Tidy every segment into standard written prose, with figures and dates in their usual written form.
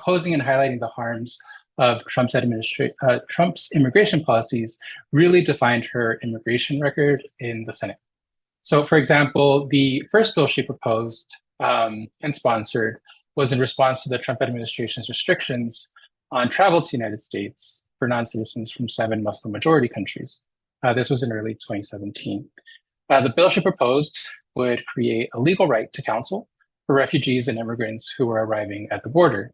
opposing and highlighting the harms of Trump's immigration policies really defined her immigration record in the Senate. So, for example, the first bill she proposed and sponsored was in response to the Trump administration's restrictions on travel to the United States for non-citizens from 7 Muslim majority countries. This was in early 2017. The bill she proposed would create a legal right to counsel for refugees and immigrants who were arriving at the border.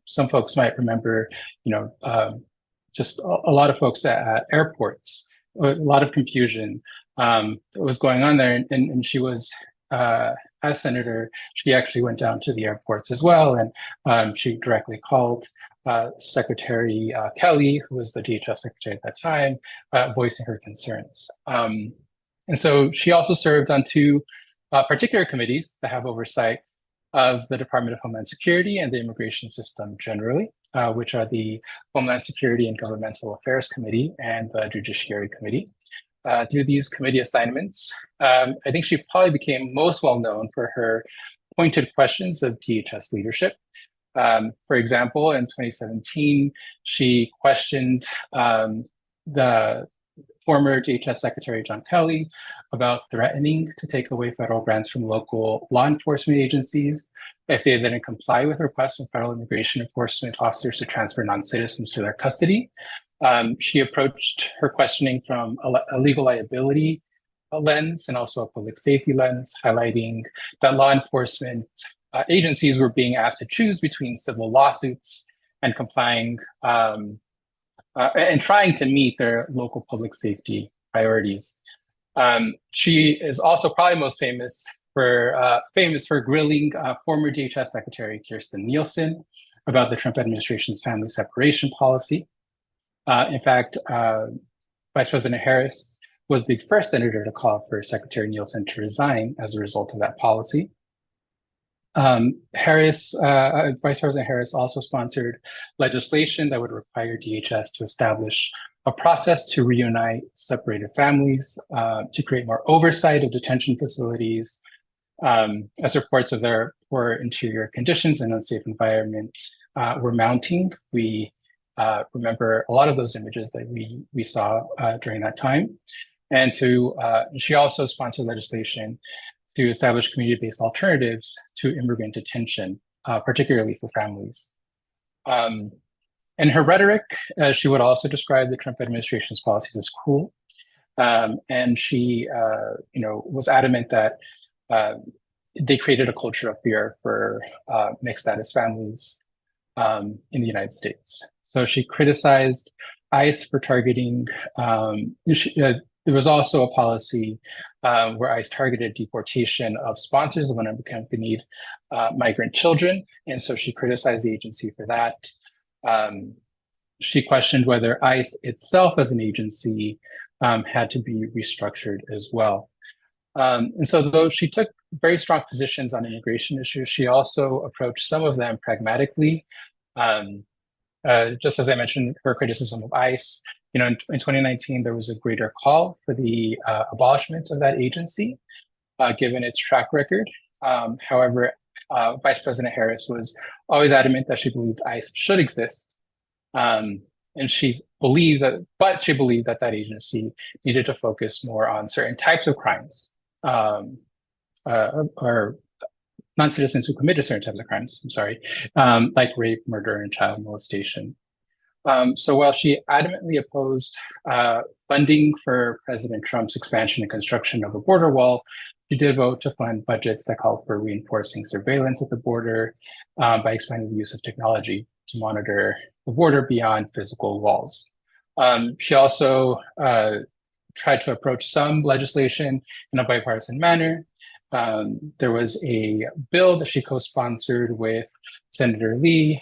Some folks might remember, just a lot of folks at airports, a lot of confusion was going on there. And she was, as senator, she actually went down to the airports as well. And she directly called Secretary Kelly, who was the DHS secretary at that time, voicing her concerns. And so she also served on 2 particular committees that have oversight of the Department of Homeland Security and the immigration system generally, which are the Homeland Security and Governmental Affairs Committee and the Judiciary Committee. Through these committee assignments, I think she probably became most well known for her pointed questions of DHS leadership. For example, in 2017, she questioned the former DHS Secretary John Kelly about threatening to take away federal grants from local law enforcement agencies if they didn't comply with requests from federal immigration enforcement officers to transfer non-citizens to their custody. She approached her questioning from a legal liability lens and also a public safety lens, highlighting that law enforcement agencies were being asked to choose between civil lawsuits and complying and trying to meet their local public safety priorities. She is also probably most famous for grilling former DHS Secretary Kirstjen Nielsen about the Trump administration's family separation policy. In fact, Vice President Harris was the first senator to call for Secretary Nielsen to resign as a result of that policy. Vice President Harris also sponsored legislation that would require DHS to establish a process to reunite separated families, to create more oversight of detention facilities, as reports of their poor interior conditions and unsafe environment were mounting. We remember a lot of those images that we saw during that time. And she also sponsored legislation to establish community-based alternatives to immigrant detention, particularly for families. In her rhetoric, she would also describe the Trump administration's policies as cruel. And she was adamant that they created a culture of fear for mixed status families in the United States. So she criticized ICE for targeting, there was also a policy where ICE targeted deportation of sponsors of unaccompanied migrant children. And so she criticized the agency for that. She questioned whether ICE itself as an agency had to be restructured as well. And so though she took very strong positions on immigration issues, she also approached some of them pragmatically. Just as I mentioned, her criticism of ICE, in 2019, there was a greater call for the abolishment of that agency, given its track record. However, Vice President Harris was always adamant that she believed ICE should exist. And she believed that that agency needed to focus more on certain types of crimes, or non-citizens who committed certain types of crimes, like rape, murder, and child molestation. So while she adamantly opposed funding for President Trump's expansion and construction of a border wall, she did vote to fund budgets that called for reinforcing surveillance at the border by expanding the use of technology to monitor the border beyond physical walls. She also tried to approach some legislation in a bipartisan manner. There was a bill that she co-sponsored with Senator Lee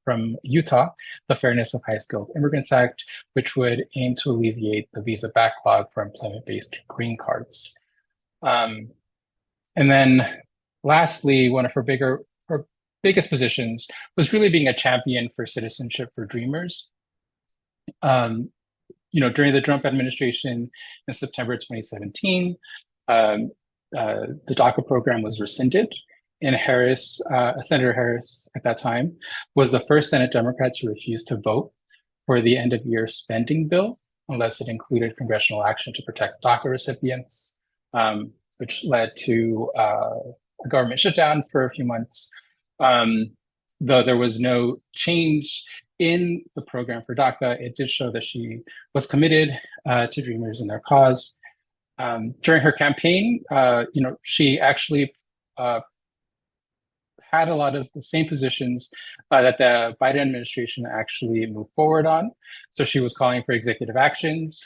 from Utah, the Fairness of High-Skilled Immigrants Act, which would aim to alleviate the visa backlog for employment-based green cards. And then lastly, one of her biggest positions was really being a champion for citizenship for dreamers. During the Trump administration in September 2017, the DACA program was rescinded. and Harris, Senator Harris at that time, was the first Senate Democrat to refuse to vote for the end of year spending bill unless it included congressional action to protect DACA recipients, which led to a government shutdown for a few months. Though there was no change in the program for DACA, it did show that she was committed to Dreamers and their cause. During her campaign, she actually had a lot of the same positions that the Biden administration actually moved forward on. So she was calling for executive actions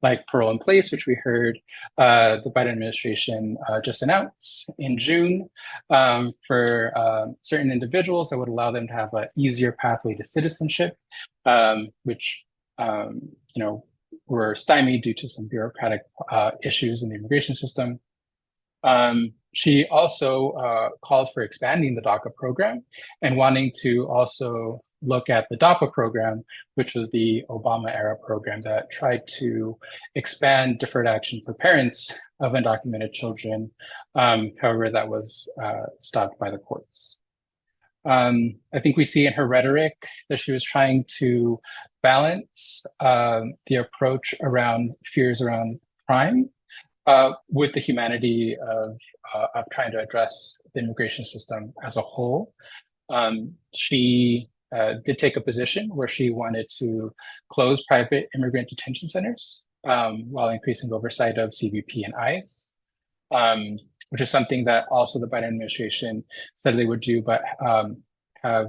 like parole in place, which we heard the Biden administration just announced in June for certain individuals that would allow them to have an easier pathway to citizenship, which were stymied due to some bureaucratic issues in the immigration system. She also called for expanding the DACA program and wanting to also look at the DAPA program, which was the Obama-era program that tried to expand deferred action for parents of undocumented children. However, that was stopped by the courts. I think we see in her rhetoric that she was trying to balance the approach around fears around crime with the humanity of trying to address the immigration system as a whole. She did take a position where she wanted to close private immigrant detention centers while increasing oversight of CBP and ICE, which is something that also the Biden administration said they would do, but have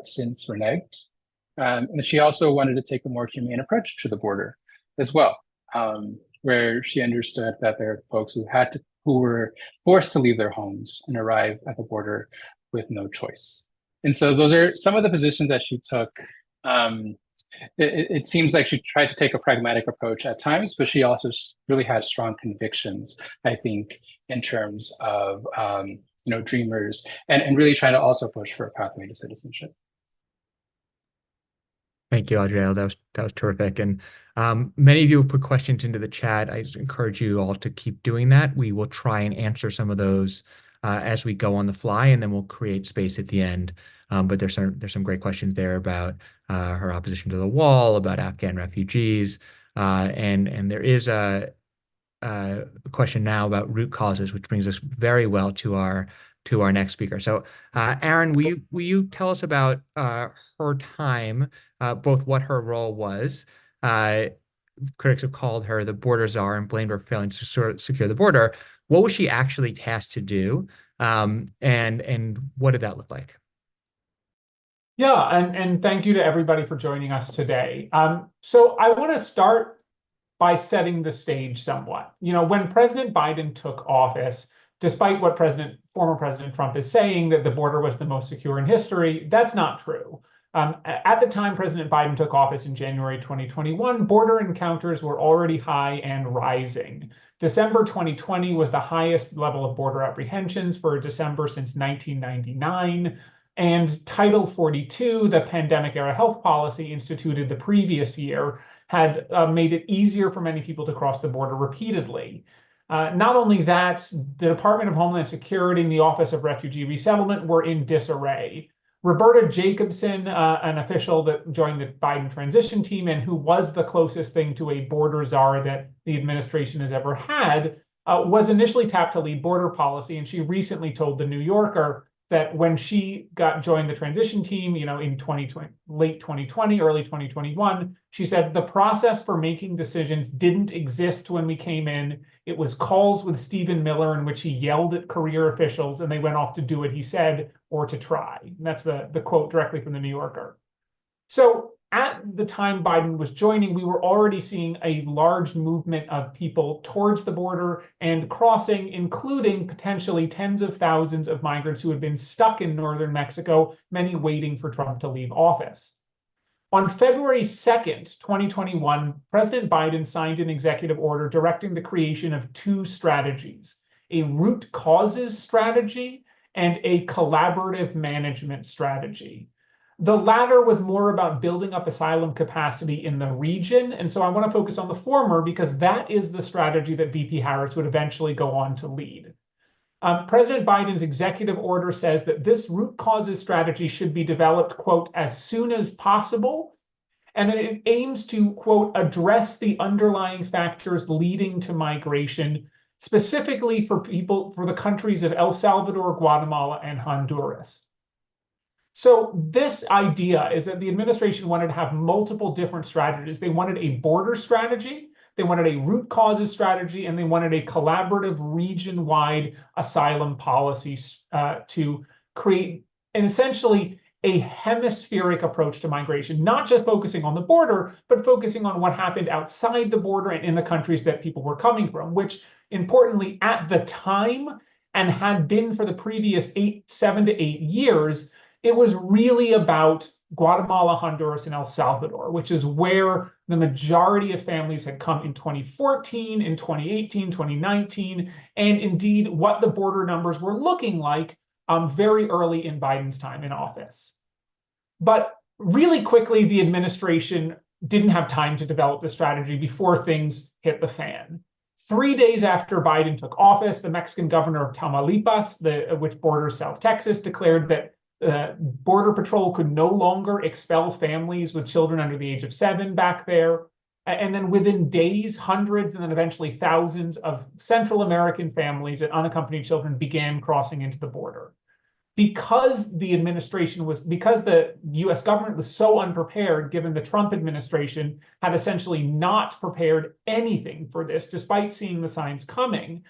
since reneged. And she also wanted to take a more humane approach to the border as well, where she understood that there are folks who were forced to leave their homes and arrive at the border with no choice. And so those are some of the positions that she took. It seems like she tried to take a pragmatic approach at times, but she also really had strong convictions, I think, in terms of Dreamers and really trying to also push for a pathway to citizenship. Thank you, Adriel. That was terrific. And many of you have put questions into the chat. I just encourage you all to keep doing that. We will try and answer some of those as we go on the fly, and then we'll create space at the end. But there's some great questions there about her opposition to the wall, about Afghan refugees, and there is a question now about root causes, which brings us very well to our next speaker. So, Aaron, will you tell us about her time, both what her role was? Critics have called her the border czar and blamed her for failing to secure the border. What was she actually tasked to do, and what did that look like? Yeah, and thank you to everybody for joining us today. So I want to start by setting the stage somewhat. When President Biden took office, despite what former President Trump is saying, that the border was the most secure in history, that's not true. At the time President Biden took office in January 2021, border encounters were already high and rising. December 2020 was the highest level of border apprehensions for a December since 1999. And Title 42, the pandemic-era health policy instituted the previous year, had made it easier for many people to cross the border repeatedly. Not only that, the Department of Homeland Security and the Office of Refugee Resettlement were in disarray. Roberta Jacobson, an official that joined the Biden transition team and who was the closest thing to a border czar that the administration has ever had, was initially tapped to lead border policy. And she recently told The New Yorker that when she joined the transition team, in late 2020, early 2021, she said the process for making decisions didn't exist when we came in. It was calls with Stephen Miller in which he yelled at career officials and they went off to do what he said or to try. And that's the quote directly from The New Yorker. So at the time Biden was joining, we were already seeing a large movement of people towards the border and crossing, including potentially tens of thousands of migrants who had been stuck in northern Mexico, many waiting for Trump to leave office. On February 2nd, 2021, President Biden signed an executive order directing the creation of two strategies, a root causes strategy and a collaborative management strategy. The latter was more about building up asylum capacity in the region. And so I want to focus on the former because that is the strategy that VP Harris would eventually go on to lead. President Biden's executive order says that this root causes strategy should be developed, quote, as soon as possible, and that it aims to, quote, address the underlying factors leading to migration, specifically for the countries of El Salvador, Guatemala, and Honduras. So this idea is that the administration wanted to have multiple different strategies. They wanted a border strategy, they wanted a root causes strategy, and they wanted a collaborative region-wide asylum policy to create essentially a hemispheric approach to migration, not just focusing on the border, but focusing on what happened outside the border and in the countries that people were coming from, which importantly at the time and had been for the previous 7 to 8 years, it was really about Guatemala, Honduras, and El Salvador, which is where the majority of families had come in 2014, in 2018, 2019, and indeed what the border numbers were looking like very early in Biden's time in office. But really quickly, the administration didn't have time to develop the strategy before things hit the fan. 3 days after Biden took office, the Mexican governor of Tamaulipas, which borders South Texas, declared that Border Patrol could no longer expel families with children under the age of 7 back there. And then within days, hundreds and then eventually thousands of Central American families and unaccompanied children began crossing into the border. Because the US government was so unprepared, given the Trump administration had essentially not prepared anything for this, despite seeing the signs coming,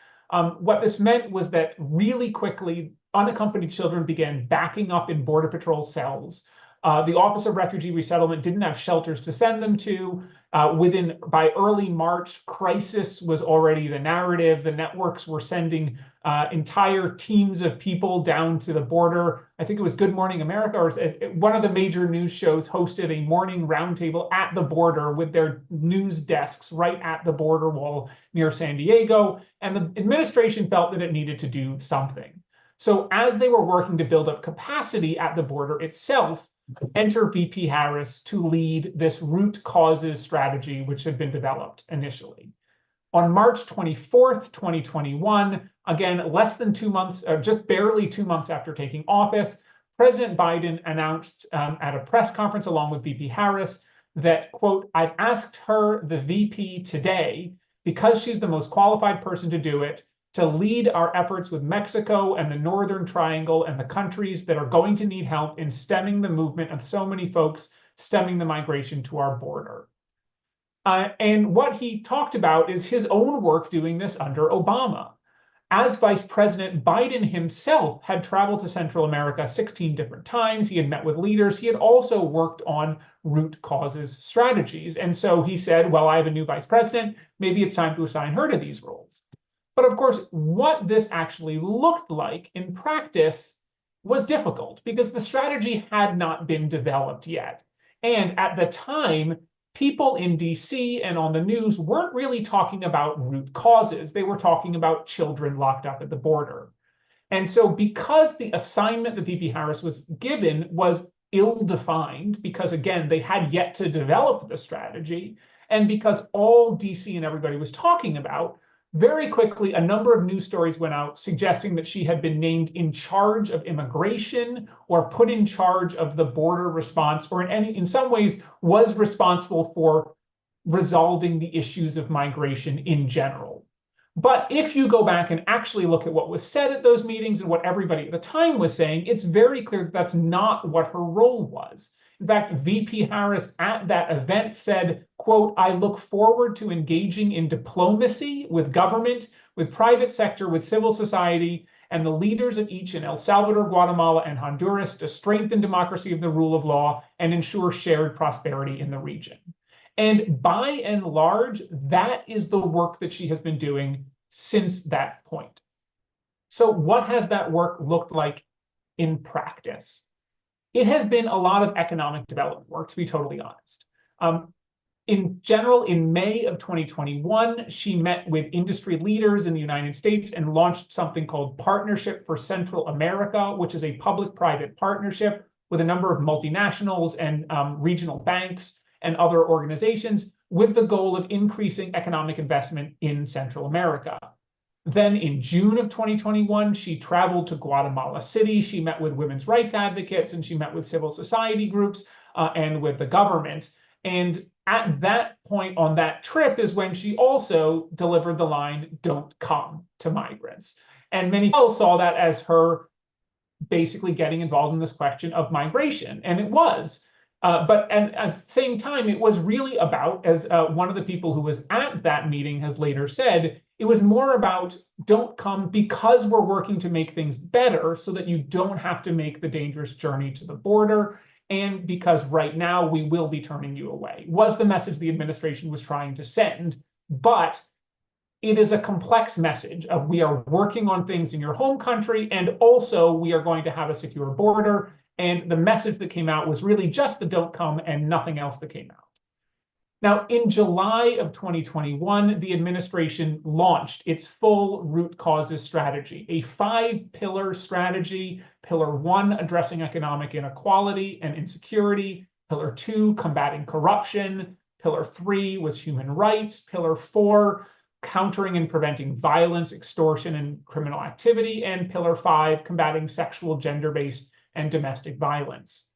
what this meant was that really quickly, unaccompanied children began backing up in Border Patrol cells. The Office of Refugee Resettlement didn't have shelters to send them to. By early March, crisis was already the narrative. The networks were sending entire teams of people down to the border. I think it was Good Morning America, or one of the major news shows hosted a morning roundtable at the border with their news desks right at the border wall near San Diego. And the administration felt that it needed to do something. So as they were working to build up capacity at the border itself, enter VP Harris to lead this root causes strategy, which had been developed initially. On March 24th, 2021, again, less than 2 months, or just barely 2 months after taking office, President Biden announced at a press conference along with VP Harris that, quote, I've asked her, the VP, today, because she's the most qualified person to do it, to lead our efforts with Mexico and the Northern Triangle and the countries that are going to need help in stemming the movement of so many folks, stemming the migration to our border. And what he talked about is his own work doing this under Obama. As Vice President, Biden himself had traveled to Central America 16 different times. He had met with leaders. He had also worked on root causes strategies. And so he said, well, I have a new vice president. Maybe it's time to assign her to these roles. But of course, what this actually looked like in practice was difficult because the strategy had not been developed yet. And at the time, people in DC and on the news weren't really talking about root causes. They were talking about children locked up at the border. And so because the assignment that VP Harris was given was ill-defined, because again, they had yet to develop the strategy, and because all DC and everybody was talking about, very quickly, a number of news stories went out suggesting that she had been named in charge of immigration or put in charge of the border response, or in some ways was responsible for resolving the issues of migration in general. But if you go back and actually look at what was said at those meetings and what everybody at the time was saying, it's very clear that that's not what her role was. In fact, VP Harris at that event said, quote, I look forward to engaging in diplomacy with government, with private sector, with civil society, and the leaders of each in El Salvador, Guatemala, and Honduras to strengthen democracy of the rule of law and ensure shared prosperity in the region. And by and large, that is the work that she has been doing since that point. So what has that work looked like in practice? It has been a lot of economic development work, to be totally honest. In general, in May of 2021, she met with industry leaders in the United States and launched something called Partnership for Central America, which is a public-private partnership with a number of multinationals and regional banks and other organizations with the goal of increasing economic investment in Central America. Then in June of 2021, she traveled to Guatemala City. She met with women's rights advocates and she met with civil society groups and with the government. And at that point on that trip is when she also delivered the line, "Don't come to migrants." And many people saw that as her basically getting involved in this question of migration. And it was. But at the same time, it was really about, as one of the people who was at that meeting has later said, it was more about don't come because we're working to make things better so that you don't have to make the dangerous journey to the border. And because right now we will be turning you away, was the message the administration was trying to send. But it is a complex message of we are working on things in your home country, and also we are going to have a secure border. And the message that came out was really just the don't come and nothing else that came out. Now, in July of 2021, the administration launched its full root causes strategy, a 5-pillar strategy. Pillar 1, addressing economic inequality and insecurity. Pillar 2, combating corruption. Pillar 3 was human rights. Pillar 4, countering and preventing violence, extortion, and criminal activity. And Pillar 5, combating sexual, gender-based, and domestic violence.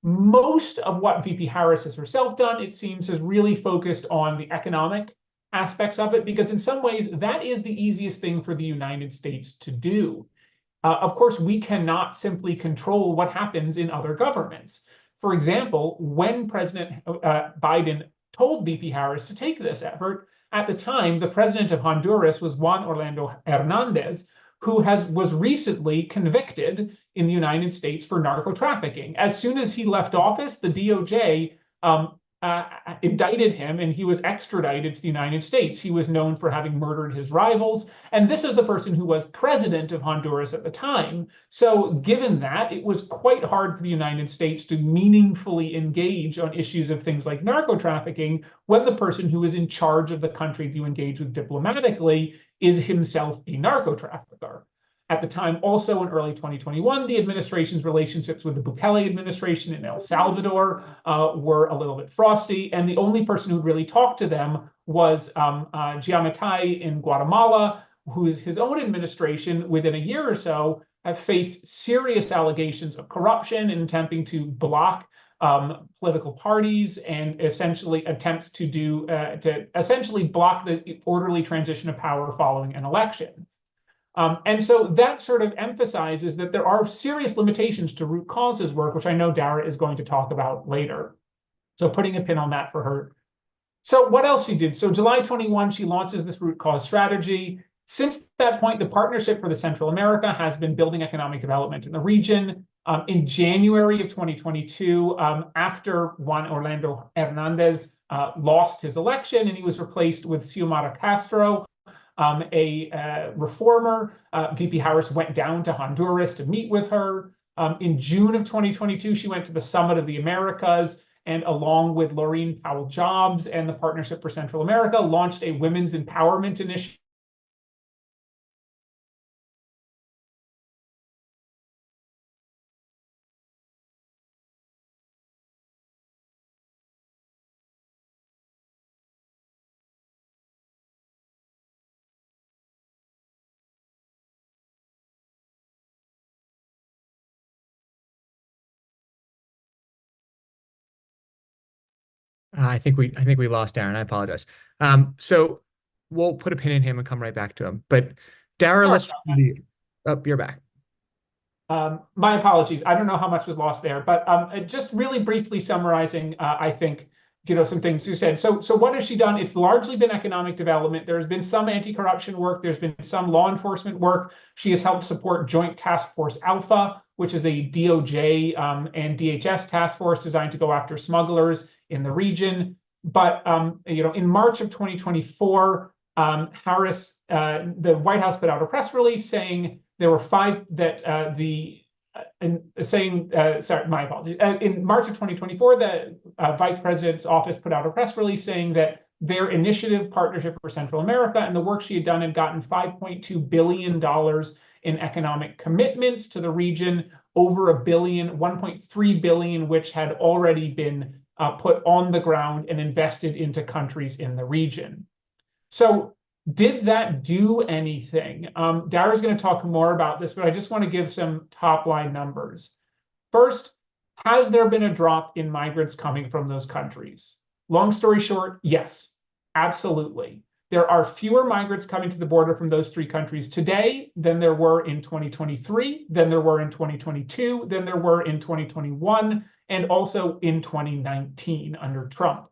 Most of what VP Harris has herself done, it seems, has really focused on the economic aspects of it, because in some ways that is the easiest thing for the United States to do. Of course, we cannot simply control what happens in other governments. For example, when President Biden told VP Harris to take this effort, at the time, the president of Honduras was Juan Orlando Hernandez, who was recently convicted in the United States for narco trafficking. As soon as he left office, the DOJ indicted him and he was extradited to the United States. He was known for having murdered his rivals. And this is the person who was president of Honduras at the time. So given that, it was quite hard for the United States to meaningfully engage on issues of things like narco trafficking when the person who is in charge of the country to engage with diplomatically is himself a narco trafficker. At the time, also in early 2021, the administration's relationships with the Bukele administration in El Salvador were a little bit frosty, and the only person who really talked to them was Giammattei in Guatemala, whose his own administration, within a year or so, have faced serious allegations of corruption and attempting to block political parties and essentially attempts to essentially block the orderly transition of power following an election. And so that sort of emphasizes that there are serious limitations to root causes work, which I know Dara is going to talk about later. So putting a pin on that for her. So what else she did? So July 21, she launches this root cause strategy. Since that point, the Partnership for the Central America has been building economic development in the region. In January of 2022, after Juan Orlando Hernandez lost his election and he was replaced with Xiomara Castro, a reformer, VP Harris went down to Honduras to meet with her. In June of 2022, she went to the Summit of the Americas, and along with Laureen Powell Jobs and the Partnership for Central America, launched a women's empowerment initiative. I think we lost Darren. I apologize. So we'll put a pin in him and come right back to him. But Dara, let's you're back. My apologies. I don't know how much was lost there, but just really briefly summarizing, I think, some things you said. So what has she done? It's largely been economic development. There's been some anti-corruption work. There's been some law enforcement work. She has helped support Joint Task Force Alpha, which is a DOJ and DHS task force designed to go after smugglers in the region. But in March of 2024, Harris, the White House put out a press release saying there were five that sorry, my apologies. In March of 2024, the Vice President's office put out a press release saying that their initiative, Partnership for Central America, and the work she had done had gotten $5.2 billion in economic commitments to the region, over $1.3 billion, which had already been put on the ground and invested into countries in the region. So Did that do anything? Dara's going to talk more about this, but I just want to give some top line numbers. First, has there been a drop in migrants coming from those countries? Long story short, yes, absolutely. There are fewer migrants coming to the border from those three countries today than there were in 2023, than there were in 2022, than there were in 2021, and also in 2019 under Trump.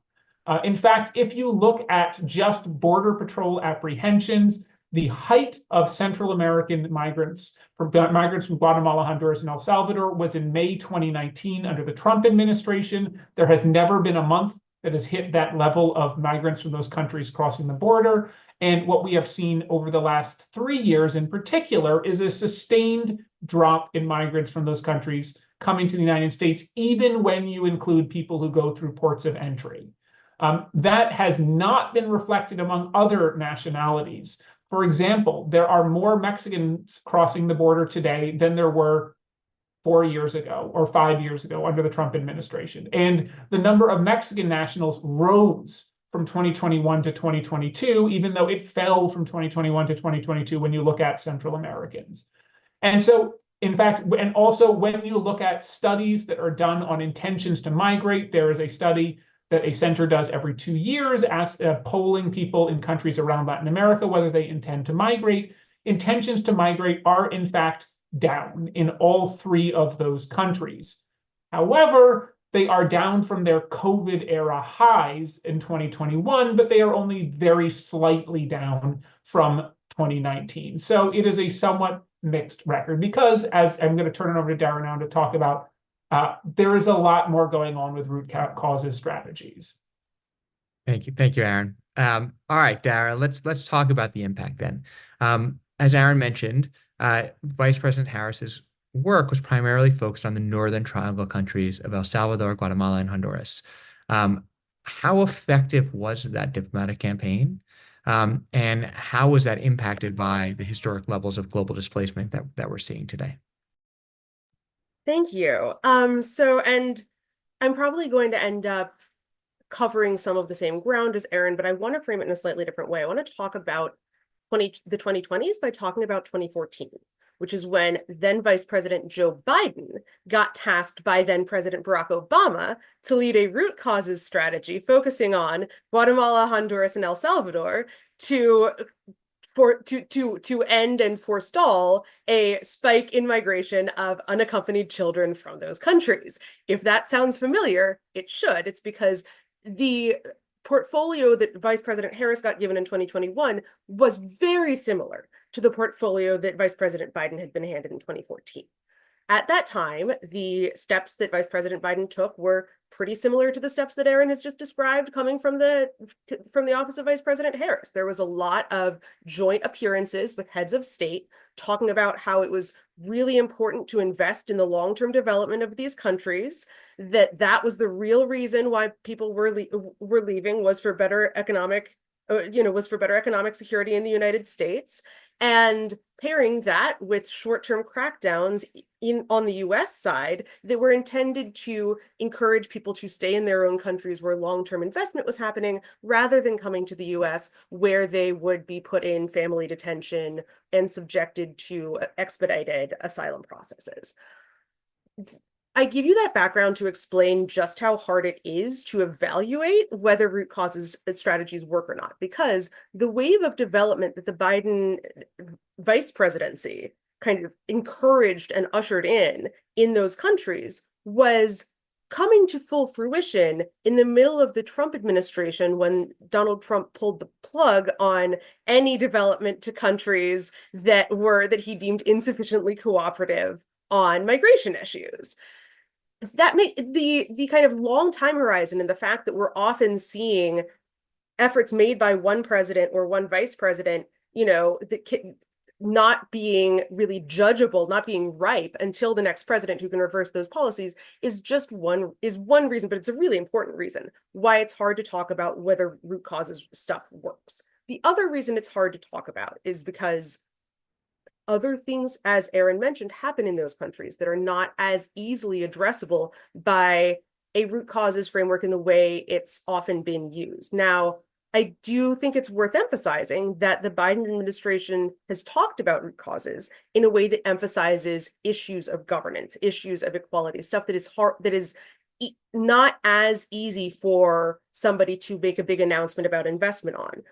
In fact, if you look at just Border Patrol apprehensions, the height of Central American migrants from Guatemala, Honduras, and El Salvador was in May 2019 under the Trump administration. There has never been a month that has hit that level of migrants from those countries crossing the border. And what we have seen over the last 3 years in particular is a sustained drop in migrants from those countries coming to the United States, even when you include people who go through ports of entry. That has not been reflected among other nationalities. For example, there are more Mexicans crossing the border today than there were 4 years ago or 5 years ago under the Trump administration. And the number of Mexican nationals rose from 2021 to 2022, even though it fell from 2021 to 2022 when you look at Central Americans. And so, in fact, and also when you look at studies that are done on intentions to migrate, there is a study that a center does every 2 years, polling people in countries around Latin America whether they intend to migrate. Intentions to migrate are, in fact, down in all three of those countries. However, they are down from their COVID era highs in 2021, but they are only very slightly down from 2019. So it is a somewhat mixed record because, as I'm going to turn it over to Dara now to talk about, there is a lot more going on with root causes strategies. Thank you, Aaron. All right, Dara, let's talk about the impact then. As Aaron mentioned, Vice President Harris's work was primarily focused on the Northern Triangle countries of El Salvador, Guatemala, and Honduras. How effective was that diplomatic campaign? And how was that impacted by the historic levels of global displacement that we're seeing today? Thank you. And I'm probably going to end up covering some of the same ground as Aaron, but I want to frame it in a slightly different way. I want to talk about the 2020s by talking about 2014, which is when then Vice President Joe Biden got tasked by then President Barack Obama to lead a root causes strategy focusing on Guatemala, Honduras, and El Salvador to end and forestall a spike in migration of unaccompanied children from those countries. If that sounds familiar, it should. It's because the portfolio that Vice President Harris got given in 2021 was very similar to the portfolio that Vice President Biden had been handed in 2014. At that time, the steps that Vice President Biden took were pretty similar to the steps that Aaron has just described coming from the office of Vice President Harris. There was a lot of joint appearances with heads of state talking about how it was really important to invest in the long-term development of these countries, that was the real reason why people were leaving was for better economic security in the United States. And pairing that with short-term crackdowns on the US side that were intended to encourage people to stay in their own countries where long-term investment was happening, rather than coming to the US where they would be put in family detention and subjected to expedited asylum processes. I give you that background to explain just how hard it is to evaluate whether root causes strategies work or not, because the wave of development that the Biden vice presidency kind of encouraged and ushered in those countries was coming to full fruition in the middle of the Trump administration, when Donald Trump pulled the plug on any development to countries that he deemed insufficiently cooperative on migration issues. That make the kind of long time horizon and the fact that we're often seeing efforts made by one president or one vice president, not being really judgeable, not being ripe until the next president who can reverse those policies is one reason, but it's a really important reason why it's hard to talk about whether root causes stuff works. The other reason it's hard to talk about is because other things, as Aaron mentioned, happen in those countries that are not as easily addressable by a root causes framework in the way it's often been used. Now, I do think it's worth emphasizing that the Biden administration has talked about root causes in a way that emphasizes issues of governance, issues of equality, stuff that is hard, that is not as easy for somebody to make a big announcement about investment on.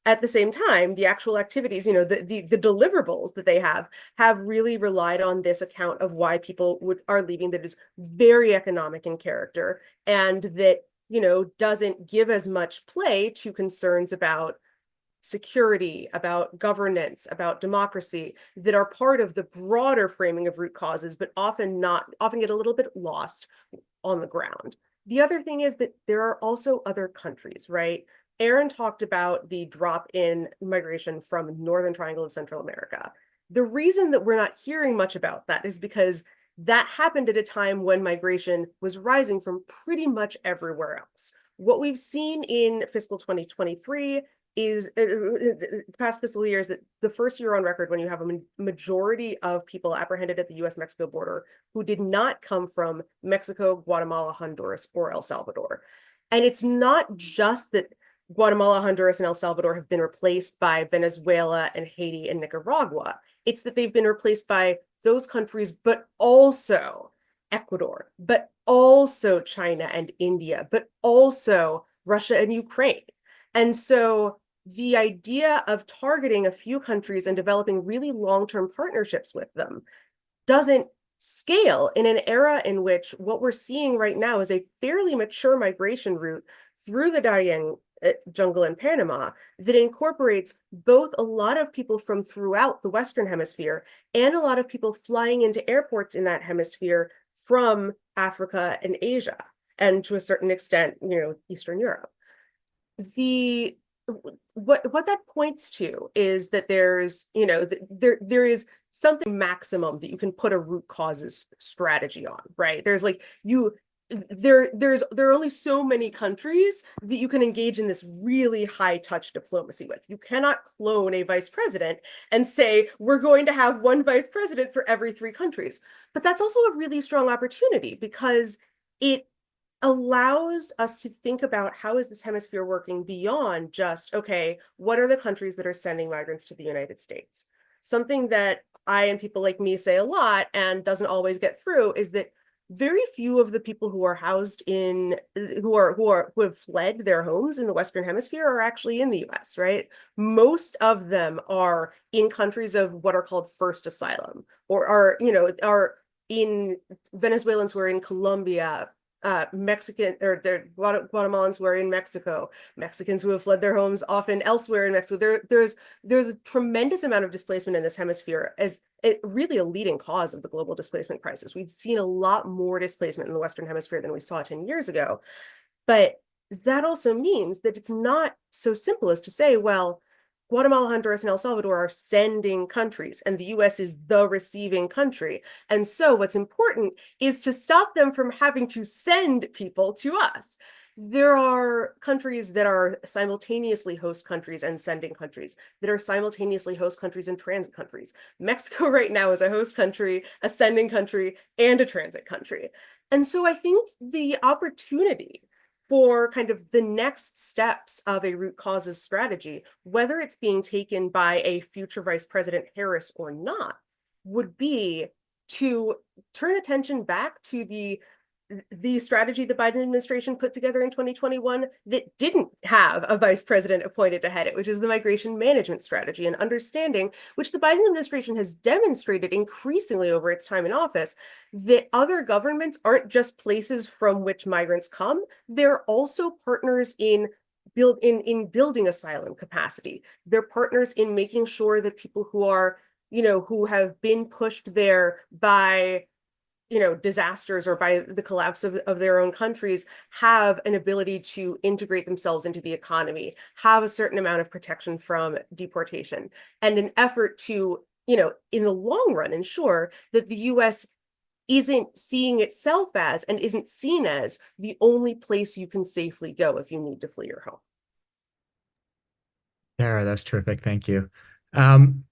At the same time, the actual activities, the deliverables that they have really relied on this account of why people are leaving, that is very economic in character, and that doesn't give as much play to concerns about security, about governance, about democracy, that are part of the broader framing of root causes, but often get a little bit lost on the ground. The other thing is that there are also other countries, right? Aaron talked about the drop in migration from Northern Triangle of Central America. The reason that we're not hearing much about that is because that happened at a time when migration was rising from pretty much everywhere else. What we've seen in fiscal 2023 is the past fiscal year is that the first year on record when you have a majority of people apprehended at the US-Mexico border who did not come from Mexico, Guatemala, Honduras, or El Salvador. And it's not just that Guatemala, Honduras, and El Salvador have been replaced by Venezuela and Haiti and Nicaragua. It's that they've been replaced by those countries, but also Ecuador, but also China and India, but also Russia and Ukraine. And so the idea of targeting a few countries and developing really long-term partnerships with them doesn't scale in an era in which what we're seeing right now is a fairly mature migration route through the Darien jungle in Panama that incorporates both a lot of people from throughout the Western Hemisphere and a lot of people flying into airports in that hemisphere from Africa and Asia, and to a certain extent, Eastern Europe. What that points to is that there's, there is something maximum that you can put a root causes strategy on, right? There's like there are only so many countries that you can engage in this really high touch diplomacy with. You cannot clone a vice president and say, we're going to have one vice president for every 3 countries. But that's also a really strong opportunity because it allows us to think about how is this hemisphere working beyond just, okay, what are the countries that are sending migrants to the United States? Something that I and people like me say a lot and doesn't always get through is that very few of the people who are housed in, who have fled their homes in the Western Hemisphere are actually in the US, right? Most of them are in countries of what are called first asylum, or are in Venezuelans who are in Colombia, Mexican or Guatemalans who are in Mexico, Mexicans who have fled their homes often elsewhere in Mexico. There's a tremendous amount of displacement in this hemisphere as really a leading cause of the global displacement crisis. We've seen a lot more displacement in the Western Hemisphere than we saw 10 years ago. But that also means that it's not so simple as to say, well, Guatemala, Honduras, and El Salvador are sending countries, and the US is the receiving country. And so what's important is to stop them from having to send people to us. There are countries that are simultaneously host countries and sending countries, that are simultaneously host countries and transit countries. Mexico right now is a host country, a sending country, and a transit country. And so I think the opportunity for kind of the next steps of a root causes strategy, whether it's being taken by a future Vice President Harris or not, would be to turn attention back to the strategy the Biden administration put together in 2021 that didn't have a vice president appointed to head it, which is the migration management strategy, and understanding, which the Biden administration has demonstrated increasingly over its time in office, that other governments aren't just places from which migrants come, they're also partners in building asylum capacity. They're partners in making sure that people who are, who have been pushed there by disasters or by the collapse of their own countries have an ability to integrate themselves into the economy, have a certain amount of protection from deportation, and an effort to, in the long run, ensure that the US isn't seeing itself as and isn't seen as the only place you can safely go if you need to flee your home. Tara, that's terrific. Thank you.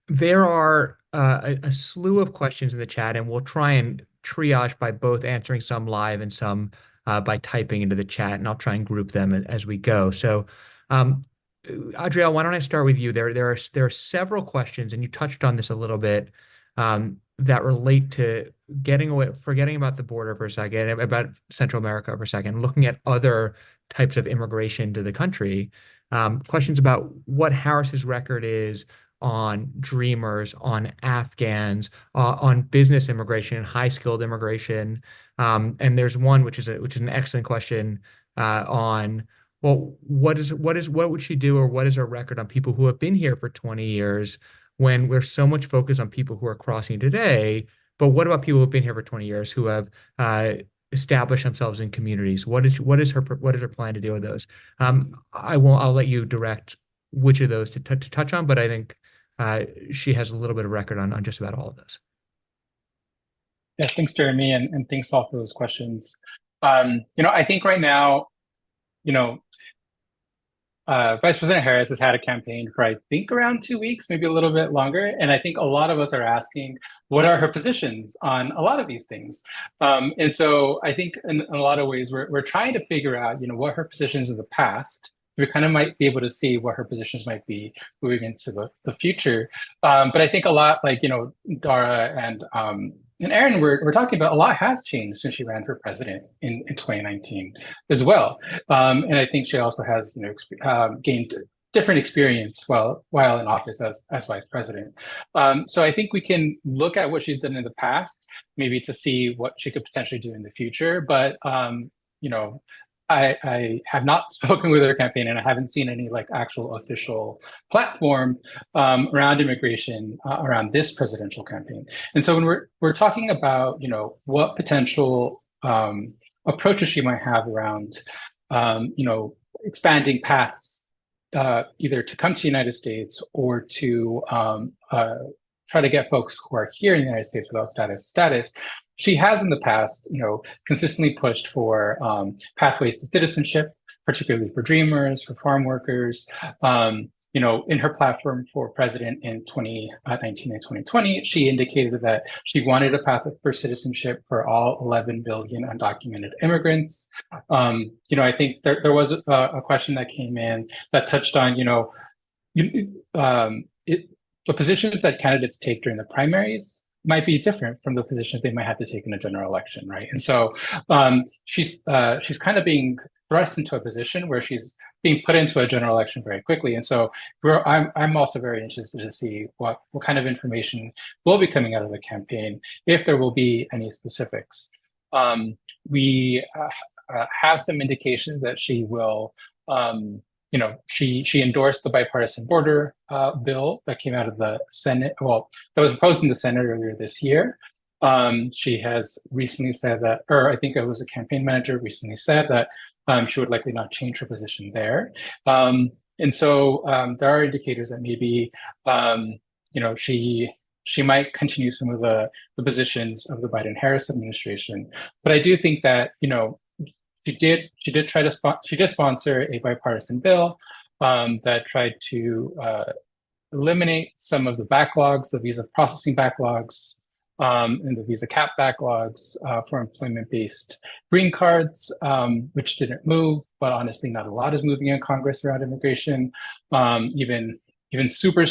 There are a slew of questions in the chat, and we'll try and triage by both answering some live and some by typing into the chat, and I'll try and group them as we go. So Adrielle, why don't I start with you? There are several questions, and you touched on this a little bit, that relate to forgetting about the border for a second, about Central America for a second, looking at other types of immigration to the country. Questions about what Harris's record is on Dreamers, on Afghans, on business immigration, high skilled immigration. And there's one which is an excellent question on, well, what would she do, or what is her record on people who have been here for 20 years when we're so much focused on people who are crossing today? But what about people who have been here for 20 years who have established themselves in communities? What is her plan to deal with those? I'll let you direct which of those to touch on, but I think she has a little bit of record on just about all of those. Yeah, thanks, Jeremy, and thanks all for those questions. I think right now, Vice President Harris has had a campaign for, I think, around 2 weeks, maybe a little bit longer. And I think a lot of us are asking, what are her positions on a lot of these things? And so I think in a lot of ways, we're trying to figure out, what her positions in the past. We kind of might be able to see what her positions might be moving into the future. But I think a lot, like, Dara and Aaron, we're talking about, a lot has changed since she ran for president in 2019 as well. And I think she also has, gained different experience while in office as vice president. So I think we can look at what she's done in the past, maybe to see what she could potentially do in the future. But, I have not spoken with her campaign, and I haven't seen any actual official platform around immigration around this presidential campaign. And so when we're talking about what potential approaches she might have around expanding paths either to come to the United States or to try to get folks who are here in the United States without status. She has in the past, consistently pushed for pathways to citizenship, particularly for Dreamers, for farm workers. In her platform for president in 2019 and 2020, she indicated that she wanted a path for citizenship for all 11 billion undocumented immigrants. I think there was a question that came in that touched on, the positions that candidates take during the primaries might be different from the positions they might have to take in a general election, right? And so she's kind of being thrust into a position where she's being put into a general election very quickly. And so I'm also very interested to see what kind of information will be coming out of the campaign, if there will be any specifics. We have some indications that she will, she endorsed the bipartisan border bill that came out of the Senate, that was proposed in the Senate earlier this year. She has recently said that, or I think it was a campaign manager recently said that she would likely not change her position there. And so there are indicators that maybe, she might continue some of the positions of the Biden-Harris administration. But I do think that, she did sponsor a bipartisan bill that tried to eliminate some of the backlogs, the visa processing backlogs, and the visa cap backlogs for employment-based green cards, which didn't move. But honestly, not a lot is moving in Congress around immigration. Even super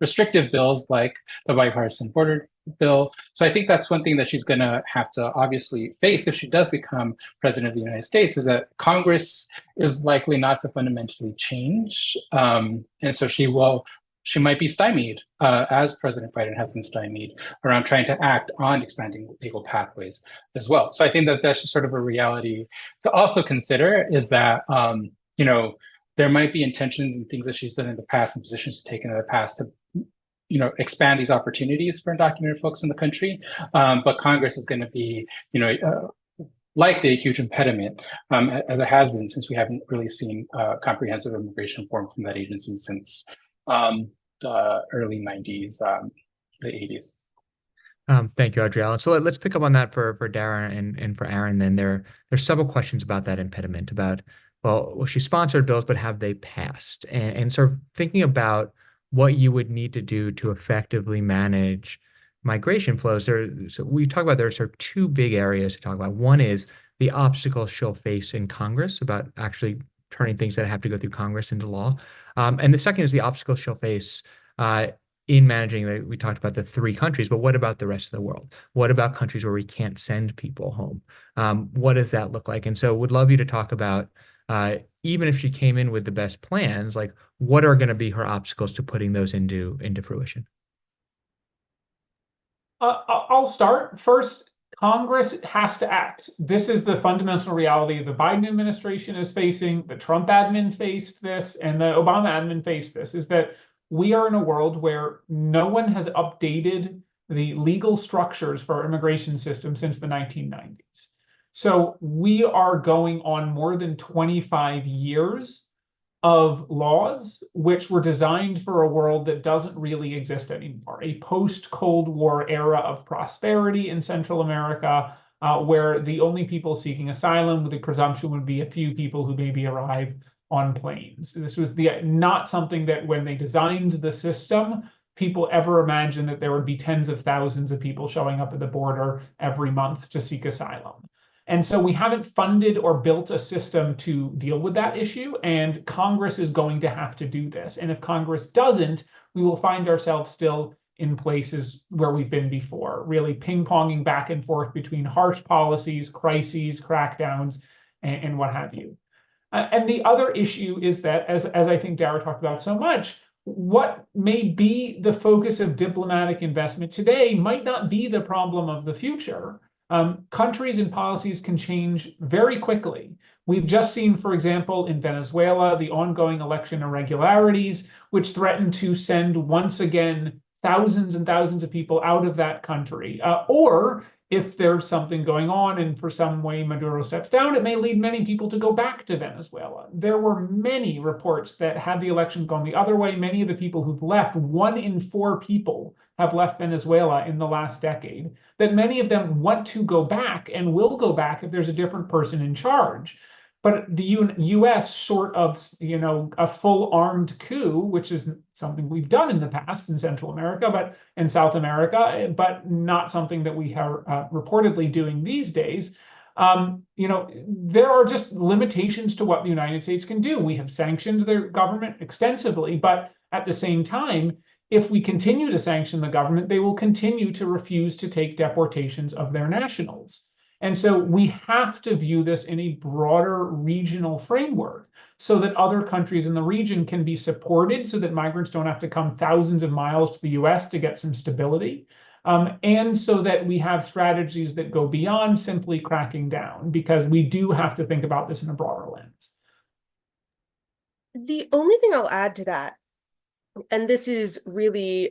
restrictive bills like the bipartisan border bill. So I think that's one thing that she's going to have to obviously face if she does become president of the United States, is that Congress is likely not to fundamentally change. And so she might be stymied, as President Biden has been stymied, around trying to act on expanding legal pathways as well. So I think that that's just sort of a reality to also consider, is that, there might be intentions and things that she's done in the past and positions she's taken in the past to expand these opportunities for undocumented folks in the country. But Congress is going to be, likely a huge impediment, as it has been, since we haven't really seen comprehensive immigration reform from that agency since the early 90s, the 80s. Thank you, Adrielle. So let's pick up on that for Dara and for Aaron. Then there's several questions about that impediment, about, well, she sponsored bills, but have they passed? And sort of thinking about what you would need to do to effectively manage migration flows. So we talk about, there are sort of two big areas to talk about. One is the obstacles she'll face in Congress about actually turning things that have to go through Congress into law. And the second is the obstacles she'll face in managing. We talked about the 3 countries, but what about the rest of the world? What about countries where we can't send people home? What does that look like? And so would love you to talk about, even if she came in with the best plans, like what are going to be her obstacles to putting those into fruition? I'll start. First, Congress has to act. This is the fundamental reality the Biden administration is facing, the Trump admin faced this, and the Obama admin faced this, is that we are in a world where no one has updated the legal structures for our immigration system since the 1990s. So we are going on more than 25 years of laws which were designed for a world that doesn't really exist anymore, a post-Cold War era of prosperity in Central America, where the only people seeking asylum with a presumption would be a few people who maybe arrive on planes. This was not something that when they designed the system, people ever imagined that there would be tens of thousands of people showing up at the border every month to seek asylum. And so we haven't funded or built a system to deal with that issue, and Congress is going to have to do this. And if Congress doesn't, we will find ourselves still in places where we've been before, really ping-ponging back and forth between harsh policies, crises, crackdowns, and what have you. And the other issue is that, as I think Dara talked about so much, what may be the focus of diplomatic investment today might not be the problem of the future. Countries and policies can change very quickly. We've just seen, for example, in Venezuela, the ongoing election irregularities, which threaten to send once again thousands and thousands of people out of that country. Or if there's something going on and for some way Maduro steps down, it may lead many people to go back to Venezuela. There were many reports that had the election gone the other way, many of the people who've left, 1 in 4 people have left Venezuela in the last decade, that many of them want to go back and will go back if there's a different person in charge. But the U.S., short of a full armed coup, which is something we've done in the past in Central America, but in South America, but not something that we are reportedly doing these days. There are just limitations to what the United States can do. We have sanctioned their government extensively, but at the same time, if we continue to sanction the government, they will continue to refuse to take deportations of their nationals. And so we have to view this in a broader regional framework so that other countries in the region can be supported, so that migrants don't have to come thousands of miles to the US to get some stability, and so that we have strategies that go beyond simply cracking down, because we do have to think about this in a broader lens. The only thing I'll add to that, and this is really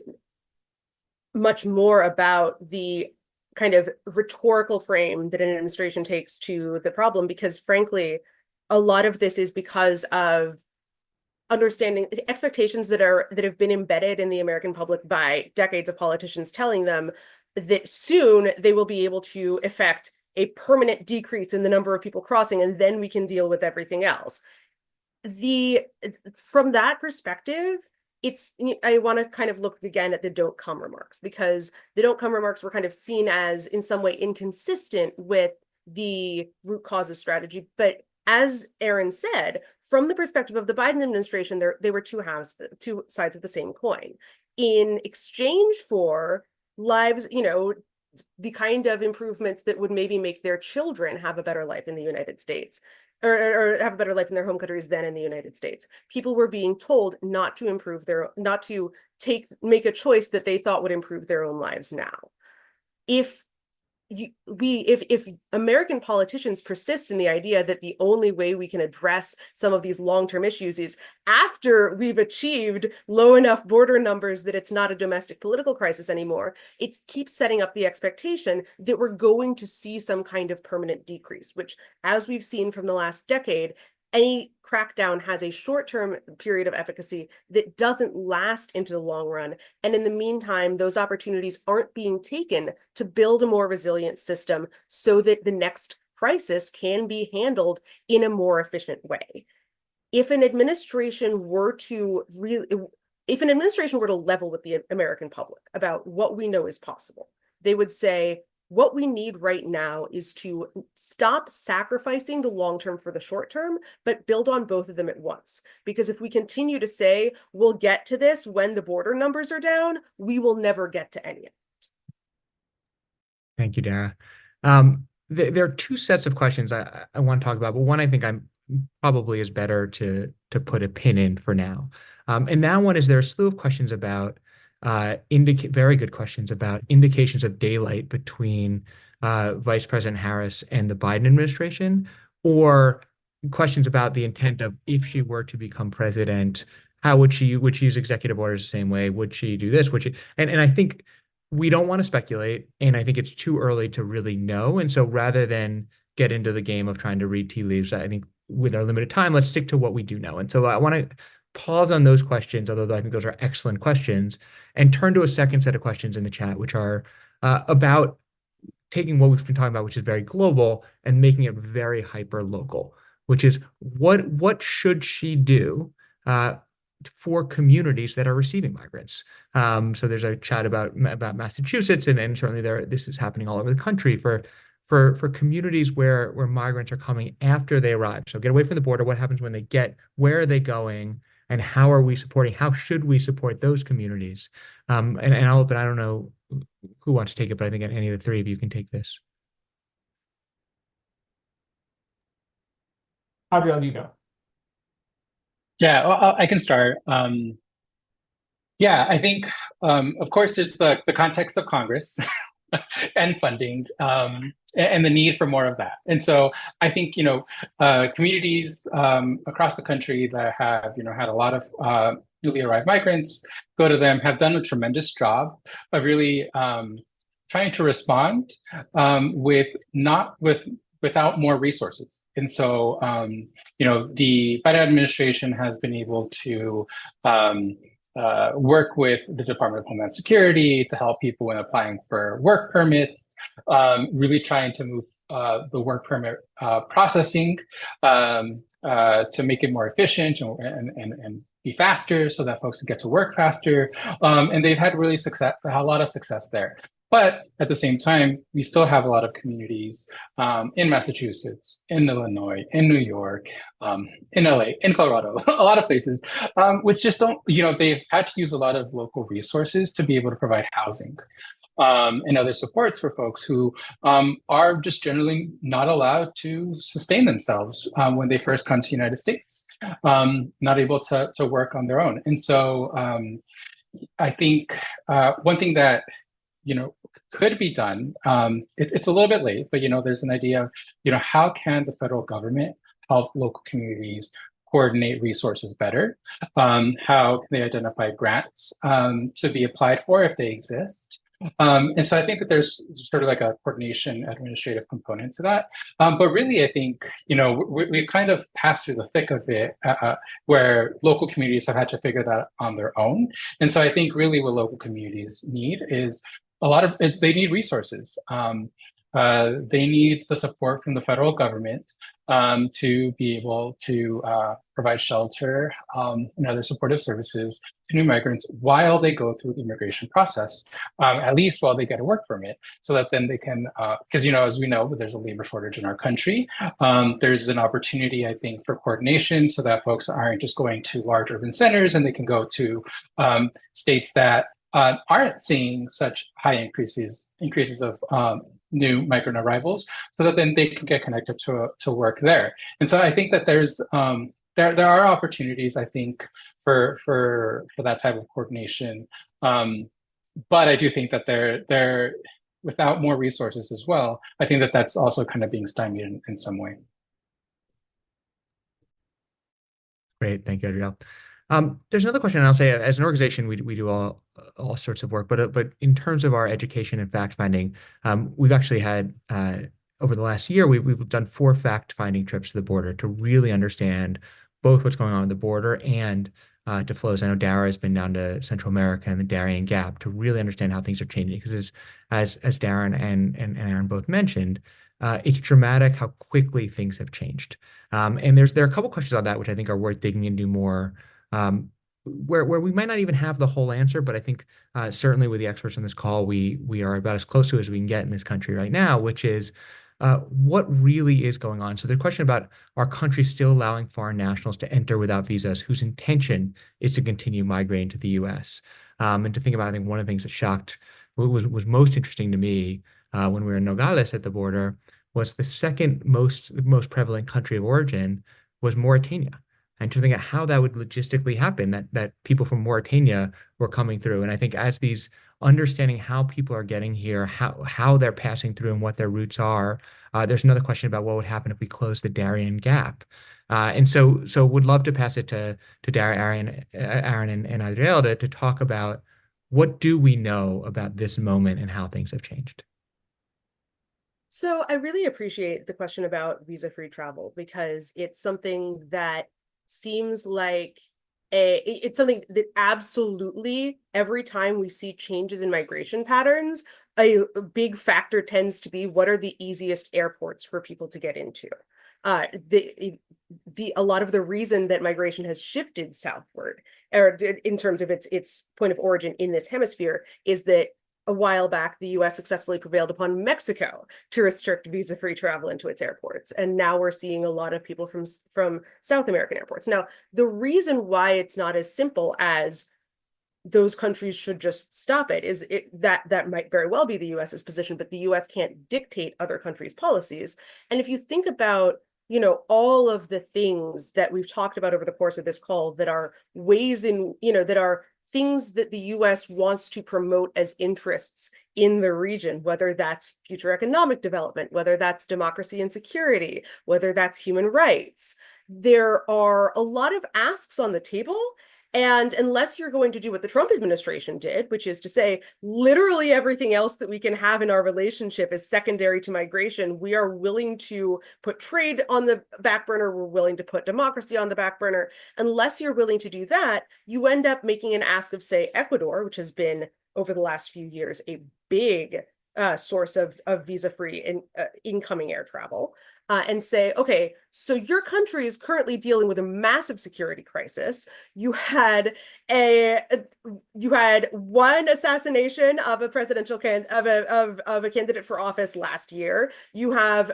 much more about the kind of rhetorical frame that an administration takes to the problem, because frankly, a lot of this is because of understanding expectations that have been embedded in the American public by decades of politicians telling them that soon they will be able to effect a permanent decrease in the number of people crossing, and then we can deal with everything else. From that perspective, I want to kind of look again at the don't come remarks, because the don't come remarks were kind of seen as in some way inconsistent with the root causes strategy. But as Aaron said, from the perspective of the Biden administration, they were two sides of the same coin. In exchange for lives, the kind of improvements that would maybe make their children have a better life in the United States, or have a better life in their home countries than in the United States. People were being told not to make a choice that they thought would improve their own lives now. If American politicians persist in the idea that the only way we can address some of these long-term issues is after we've achieved low enough border numbers that it's not a domestic political crisis anymore, it keeps setting up the expectation that we're going to see some kind of permanent decrease, which, as we've seen from the last decade, any crackdown has a short-term period of efficacy that doesn't last into the long run. And in the meantime, those opportunities aren't being taken to build a more resilient system so that the next crisis can be handled in a more efficient way. If an administration were to level with the American public about what we know is possible, they would say, what we need right now is to stop sacrificing the long term for the short term, but build on both of them at once. Because if we continue to say we'll get to this when the border numbers are down, we will never get to any of it. Thank you, Dara. There are two sets of questions I want to talk about, but one I think I'm probably is better to put a pin in for now. And that one is there are a slew of questions about very good questions about indications of daylight between Vice President Harris and the Biden administration, or questions about the intent of if she were to become president, how would she use executive orders the same way? Would she do this? Would she? And I think we don't want to speculate, and I think it's too early to really know. And so rather than get into the game of trying to read tea leaves, I think with our limited time, let's stick to what we do know. And so I want to pause on those questions, although I think those are excellent questions, and turn to a second set of questions in the chat, which are about taking what we've been talking about, which is very global, and making it very hyper local, which is what should she do for communities that are receiving migrants? So there's a chat about Massachusetts, and certainly this is happening all over the country for communities where migrants are coming after they arrive. So get away from the border. What happens when they get? Where are they going? And how should we support those communities? And I'll open, I don't know who wants to take it, but I think any of the three of you can take this. Adriel, you go. Yeah, well, I can start. Yeah, I think, of course, there's the context of Congress and funding, and the need for more of that. And so I think, communities across the country that have, had a lot of newly arrived migrants, go to them, have done a tremendous job of really trying to respond without more resources. And so, the Biden administration has been able to work with the Department of Homeland Security to help people when applying for work permits, really trying to move the work permit processing to make it more efficient and be faster so that folks can get to work faster. And they've had a lot of success there. But at the same time, we still have a lot of communities in Massachusetts, in Illinois, in New York, in LA, in Colorado, a lot of places, which just don't, they've had to use a lot of local resources to be able to provide housing and other supports for folks who are just generally not allowed to sustain themselves when they first come to the United States, not able to work on their own. And so I think one thing that could be done. It's a little bit late, but there's an idea of how can the federal government help local communities coordinate resources better? How can they identify grants to be applied for if they exist? And so I think that there's sort of like a coordination administrative component to that. But really, I think, we've kind of passed through the thick of it where local communities have had to figure that on their own. And so I think really what local communities need is they need resources. They need the support from the federal government to be able to provide shelter and other supportive services to new migrants while they go through the immigration process, at least while they get a work permit, so that then they can, because, as we know, there's a labor shortage in our country. There's an opportunity, I think, for coordination so that folks aren't just going to large urban centers and they can go to states that aren't seeing such high increases of new migrant arrivals, so that then they can get connected to work there. And so I think that there's there are opportunities, I think, for that type of coordination. But I do think that they're without more resources as well, I think that that's also kind of being stymied in some way. Great, thank you, Adriel. There's another question, and I'll say, as an organization, we do all sorts of work, but in terms of our education and fact finding, we've actually had over the last year, we've done 4 fact finding trips to the border to really understand both what's going on at the border and to flows. I know Dara has been down to Central America and the Darien Gap to really understand how things are changing, because as Darren and Aaron both mentioned, it's dramatic how quickly things have changed. And there are a couple questions on that which I think are worth digging into more. where we might not even have the whole answer, but I think certainly with the experts on this call, we are about as close to as we can get in this country right now, which is what really is going on. So the question about our country still allowing foreign nationals to enter without visas whose intention is to continue migrating to the U.S. And to think about, I think one of the things that was most interesting to me when we were in Nogales at the border was the second most prevalent country of origin was Mauritania, and to think of how that would logistically happen, that people from Mauritania were coming through. And I think as these understanding how people are getting here, how they're passing through and what their routes are, there's another question about what would happen if we close the Darien Gap. And so would love to pass it to Aaron and Adriel to talk about what do we know about this moment and how things have changed. So I really appreciate the question about visa-free travel, because it's something that seems like it's something that absolutely every time we see changes in migration patterns, a big factor tends to be what are the easiest airports for people to get into. A lot of the reason that migration has shifted southward, or in terms of its point of origin in this hemisphere, is that a while back, the US successfully prevailed upon Mexico to restrict visa-free travel into its airports. And now we're seeing a lot of people from South American airports. Now, the reason why it's not as simple as those countries should just stop it is that might very well be the US's position, but the US can't dictate other countries' policies. And if you think about all of the things that we've talked about over the course of this call that are ways in, that are things that the US wants to promote as interests in the region, whether that's future economic development, whether that's democracy and security, whether that's human rights. There are a lot of asks on the table. And unless you're going to do what the Trump administration did, which is to say literally everything else that we can have in our relationship is secondary to migration, we are willing to put trade on the back burner, we're willing to put democracy on the back burner. Unless you're willing to do that, you end up making an ask of, say, Ecuador, which has been over the last few years a big source of visa-free incoming air travel. And say, okay, so your country is currently dealing with a massive security crisis. You had one assassination of a presidential of a candidate for office last year. You have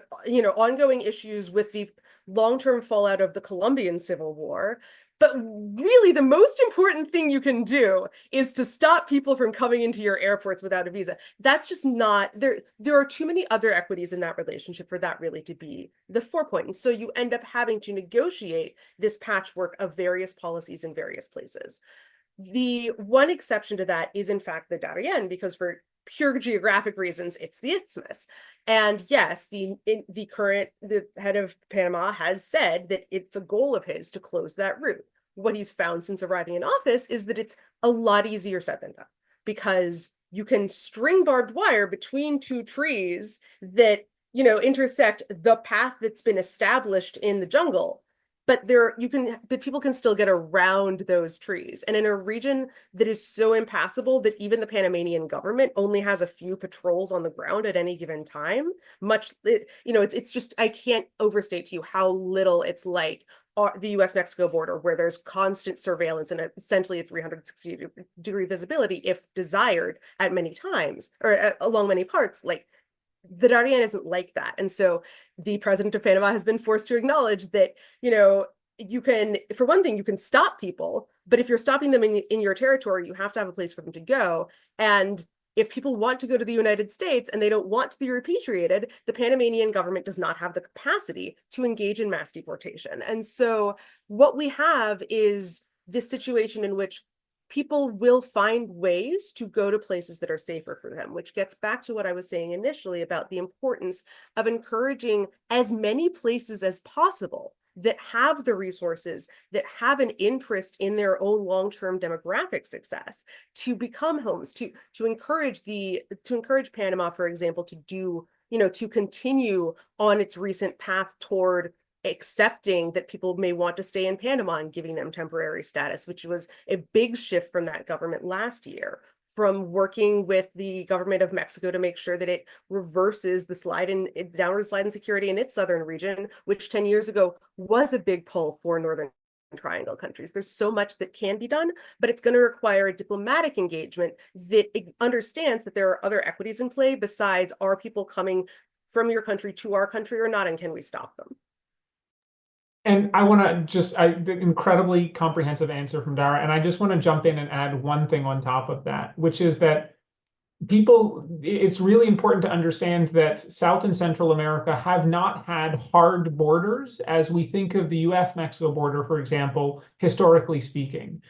ongoing issues with the long-term fallout of the Colombian Civil War. But really, the most important thing you can do is to stop people from coming into your airports without a visa. That's just not there. There are too many other equities in that relationship for that really to be the forepoint. And so you end up having to negotiate this patchwork of various policies in various places. The one exception to that is, in fact, the Darien, because for pure geographic reasons, it's the isthmus. And yes, the head of Panama has said that it's a goal of his to close that route. What he's found since arriving in office is that it's a lot easier said than done, because you can string barbed wire between two trees that intersect the path that's been established in the jungle. But people can still get around those trees. And in a region that is so impassable that even the Panamanian government only has a few patrols on the ground at any given time, it's just, I can't overstate to you how little it's like the US-Mexico border, where there's constant surveillance and essentially a 360-degree visibility if desired at many times, or along many parts. Like, the Darien isn't like that. And so the president of Panama has been forced to acknowledge that, you can, for one thing, you can stop people, but if you're stopping them in your territory, you have to have a place for them to go. And if people want to go to the United States and they don't want to be repatriated, the Panamanian government does not have the capacity to engage in mass deportation. And so what we have is this situation in which people will find ways to go to places that are safer for them, which gets back to what I was saying initially about the importance of encouraging as many places as possible that have the resources, that have an interest in their own long-term demographic success to become homes, to encourage Panama, for example, to continue on its recent path toward accepting that people may want to stay in Panama and giving them temporary status, which was a big shift from that government last year, from working with the government of Mexico to make sure that it reverses the downward slide in security in its southern region, which 10 years ago was a big pull for northern Triangle countries. There's so much that can be done, but it's going to require a diplomatic engagement that understands that there are other equities in play besides are people coming from your country to our country or not, and can we stop them? And I want to just, the incredibly comprehensive answer from Dara, and I just want to jump in and add one thing on top of that, which is that it's really important to understand that South and Central America have not had hard borders as we think of the US-Mexico border, for example, historically speaking.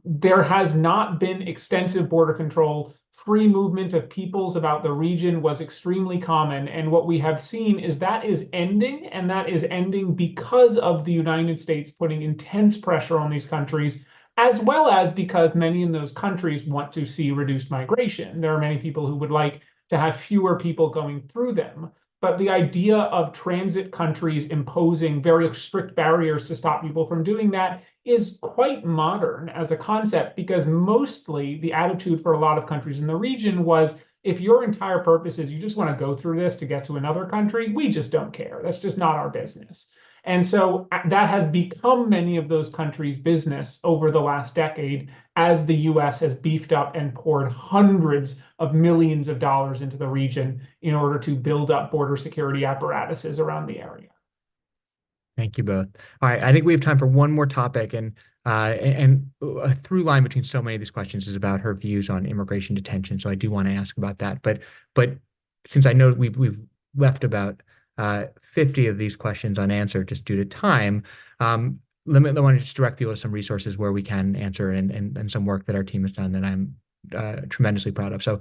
There has not been extensive border control. Free movement of peoples about the region was extremely common. And what we have seen is that is ending, and that is ending because of the United States putting intense pressure on these countries, as well as because many in those countries want to see reduced migration. There are many people who would like to have fewer people going through them. But the idea of transit countries imposing very strict barriers to stop people from doing that is quite modern as a concept, because mostly the attitude for a lot of countries in the region was, if your entire purpose is you just want to go through this to get to another country, we just don't care. That's just not our business. And so that has become many of those countries' business over the last decade as the US has beefed up and poured hundreds of millions of dollars into the region in order to build up border security apparatuses around the area. Thank you both. All right, I think we have time for one more topic, and a through line between so many of these questions is about her views on immigration detention. So I do want to ask about that. But since I know we've left about 50 of these questions unanswered just due to time, I want to just direct people to some resources where we can answer and some work that our team has done that I'm tremendously proud of. So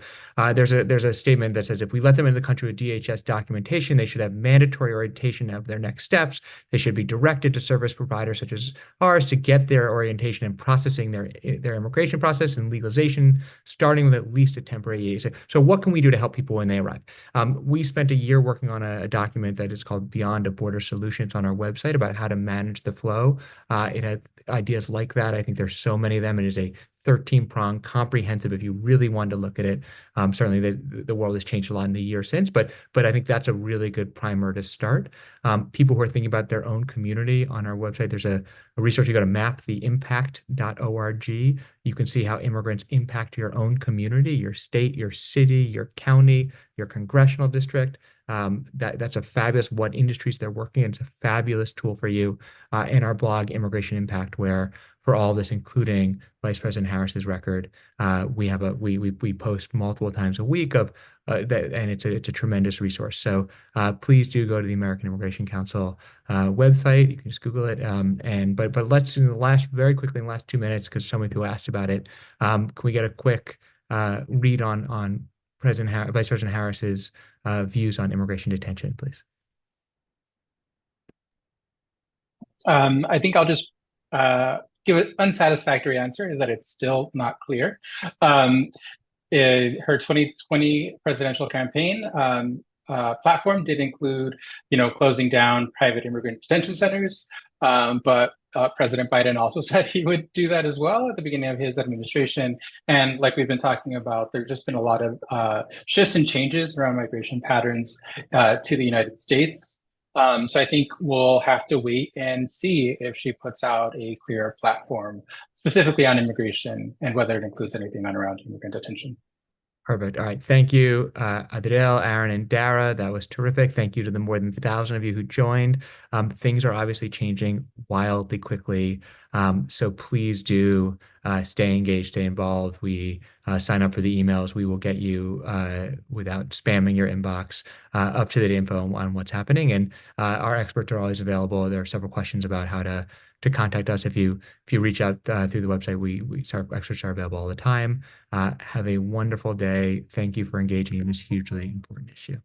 there's a statement that says, if we let them into the country with DHS documentation, they should have mandatory orientation of their next steps. They should be directed to service providers such as ours to get their orientation and processing their immigration process and legalization, starting with at least a temporary EA. So what can we do to help people when they arrive? We spent a year working on a document that is called Beyond a Border Solutions on our website about how to manage the flow. It had ideas like that. I think there's so many of them. It is a 13-pronged comprehensive, if you really wanted to look at it. Certainly the world has changed a lot in the year since, but I think that's a really good primer to start. People who are thinking about their own community, on our website, there's a resource. You go to maptheimpact.org. You can see how immigrants impact your own community, your state, your city, your county, your congressional district. That's a fabulous, what industries they're working in. It's a fabulous tool for you. In our blog, Immigration Impact, where for all this, including Vice President Harris's record, we post multiple times a week of that, and it's a tremendous resource. So please do go to the American Immigration Council website. You can just Google it. But let's very quickly in the last 2 minutes, because so many people asked about it. Can we get a quick read on Vice President Harris's views on immigration detention, please? I think I'll just give an unsatisfactory answer, is that it's still not clear. Her 2020 presidential campaign platform did include, closing down private immigrant detention centers, but President Biden also said he would do that as well at the beginning of his administration. And like we've been talking about, there's just been a lot of shifts and changes around migration patterns to the United States. So I think we'll have to wait and see if she puts out a clear platform specifically on immigration and whether it includes anything on around immigrant detention. Perfect. All right. Thank you, Adriel, Aaron, and Dara. That was terrific. Thank you to the more than 1,000 of you who joined. Things are obviously changing wildly quickly. So please do stay engaged, stay involved. We sign up for the emails. We will get you, without spamming your inbox, up-to-date info on what's happening. And our experts are always available. There are several questions about how to contact us. If you reach out through the website, our experts are available all the time. Have a wonderful day. Thank you for engaging in this hugely important issue.